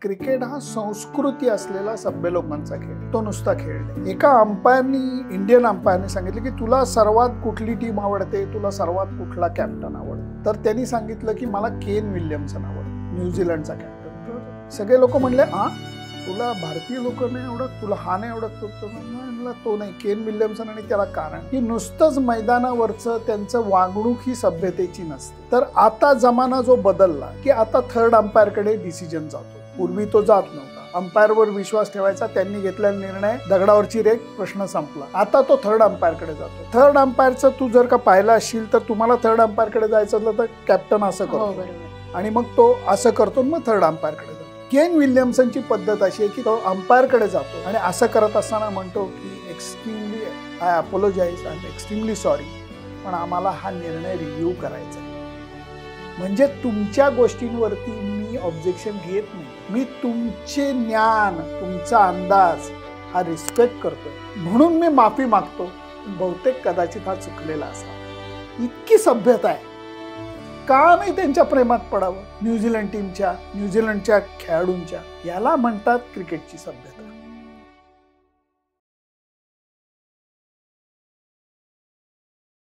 Cricket हा संस्कृती असलेला सभ्य लोकांचा खेळ, तो नुसता खेळ नाही। एका अंपायरनी, इंडियन अंपायरने सांगितलं की तुला सर्वात कुठली टीम आवडते, तुला सर्वात कुठला कॅप्टन आवडतो, तर त्यांनी सांगितलं की मला केन विल्यमसन आवडतो, न्यूझीलंडचा कॅप्टन। तर सगळे लोक म्हणले तुला भारतीय लोक नाही आवडत, तुला हा नाही आवडत, तो नाही, केन विल्यमसन। आणि त्याला कारण की नुसतंच मैदानावरचं त्यांचं वागणूक ही सभ्यतेची नसते। तर आता जमाना जो बदलला की आता थर्ड अंपायर कडे डिसिजन जातो, पूर्वी तो जात नव्हता। अंपायरवर विश्वास ठेवायचा, त्यांनी घेतलेला निर्णय दगडावरची रेख, प्रश्न संपला। आता तो थर्ड अंपायर कडे जातो। थर्ड अंपायरचं तू जर का पाहिलं असशील तर तुम्हाला थर्ड अंपायर कडे जायचं असलं तर कॅप्टन असं करतो आणि मग तो असं करतो, मग थर्ड अंपायर कडे जातो। केन विल्यमसनची पद्धत अशी आहे की तो अंपायर कडे जातो आणि असं करत असताना म्हणतो की extremely I apologise, I am extremely sorry, पण आम्हाला हा निर्णय रिव्ह्यू करायचा आहे। म्हणजे तुमच्या गोष्टींवरती मी ऑब्जेक्शन घेत नाही, मी तुमचे ज्ञान, तुमचा अंदाज हा रिस्पेक्ट करतो, म्हणून मी माफी मागतो। बहुतेक कदाचित हा चुकलेला असावा। इतकी सभ्यता आहे, का नाही त्यांच्या प्रेमात पडावं न्यूझीलंड टीमच्या, न्यूझीलंडच्या खेळाडूंच्या? याला म्हणतात क्रिकेटची सभ्यता।